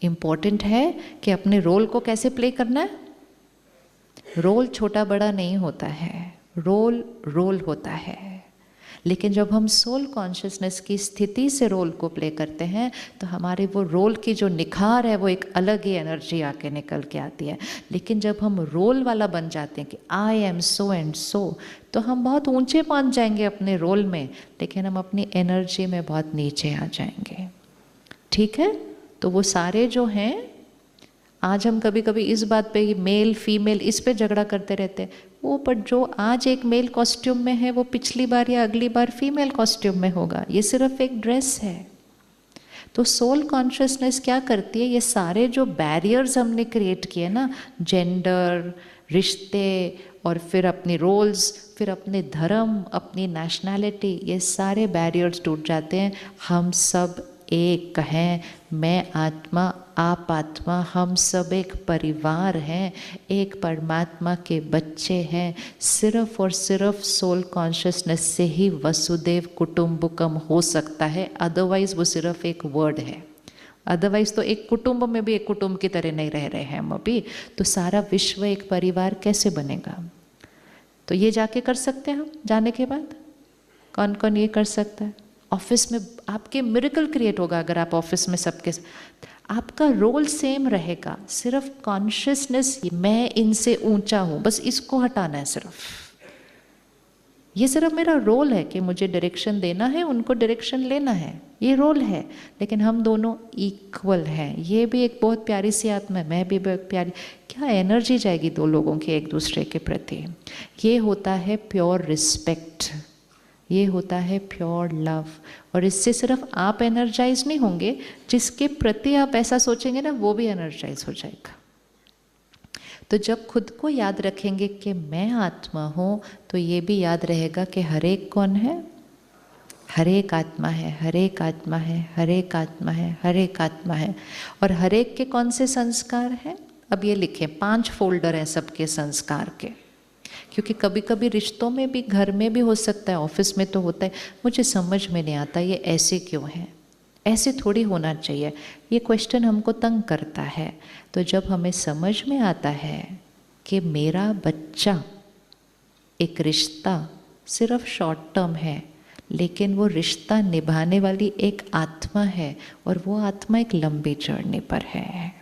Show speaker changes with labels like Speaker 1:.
Speaker 1: Important है कि अपने रोल को कैसे प्ले करना है। रोल छोटा बड़ा नहीं होता है, रोल रोल होता है। लेकिन जब हम सोल कॉन्शियसनेस की स्थिति से रोल को प्ले करते हैं तो हमारे वो रोल की जो निखार है वो एक अलग ही एनर्जी आके निकल के आती है। लेकिन जब हम रोल वाला बन जाते हैं कि I am so and so, तो हम बहुत ऊंचे पहुंच जाएंगे अपने रोल में, लेकिन हम अपनी एनर्जी में बहुत नीचे आ जाएंगे। ठीक है, तो वो सारे जो हैं, आज हम कभी कभी इस बात पे मेल फीमेल इस पे झगड़ा करते रहते हैं, वो पर जो आज एक मेल कॉस्ट्यूम में है वो पिछली बार या अगली बार फीमेल कॉस्ट्यूम में होगा। ये सिर्फ एक ड्रेस है। तो सोल कॉन्शियसनेस क्या करती है, ये सारे जो बैरियर्स हमने क्रिएट किए ना, जेंडर, रिश्ते, और फिर अपनी रोल्स, फिर अपने धर्म, अपनी नेशनैलिटी, ये सारे बैरियर्स टूट जाते हैं। हम सब एक हैं, मैं आत्मा आप आत्मा, हम सब एक परिवार हैं, एक परमात्मा के बच्चे हैं। सिर्फ और सिर्फ सोल कॉन्शियसनेस से ही वसुदेव कुटुंबकम हो सकता है, अदरवाइज वो सिर्फ एक वर्ड है। अदरवाइज तो एक कुटुंब में भी एक कुटुंब की तरह नहीं रह रहे हैं हम अभी, तो सारा विश्व एक परिवार कैसे बनेगा। तो ये जाके कर सकते हैं हम, जाने के बाद कौन कौन ये कर सकता है। ऑफिस में आपके मिरेकल क्रिएट होगा अगर आप ऑफिस में सबके, आपका रोल सेम रहेगा, सिर्फ कॉन्शियसनेस मैं इनसे ऊंचा हूँ, बस इसको हटाना है। सिर्फ ये सिर्फ मेरा रोल है कि मुझे डायरेक्शन देना है, उनको डायरेक्शन लेना है, ये रोल है। लेकिन हम दोनों इक्वल हैं। ये भी एक बहुत प्यारी सी आत्मा है, मैं भी बहुत प्यारी। क्या एनर्जी जाएगी दो लोगों की एक दूसरे के प्रति। ये होता है प्योर रिस्पेक्ट, ये होता है प्योर लव। और इससे सिर्फ आप एनर्जाइज नहीं होंगे, जिसके प्रति आप ऐसा सोचेंगे ना वो भी एनर्जाइज हो जाएगा। तो जब खुद को याद रखेंगे कि मैं आत्मा हूँ, तो ये भी याद रहेगा कि हर एक कौन है, हर एक आत्मा है, हर एक आत्मा है, हर एक आत्मा है, हर एक आत्मा है। और हर एक के कौन से संस्कार हैं, अब ये लिखें, 5 फोल्डर हैं सबके संस्कार के। क्योंकि कभी कभी रिश्तों में भी, घर में भी हो सकता है, ऑफिस में तो होता है, मुझे समझ में नहीं आता ये ऐसे क्यों है, ऐसे थोड़ी होना चाहिए, ये क्वेश्चन हमको तंग करता है। तो जब हमें समझ में आता है कि मेरा बच्चा एक रिश्ता सिर्फ शॉर्ट टर्म है, लेकिन वो रिश्ता निभाने वाली एक आत्मा है, और वो आत्मा एक लंबी जर्नी पर है।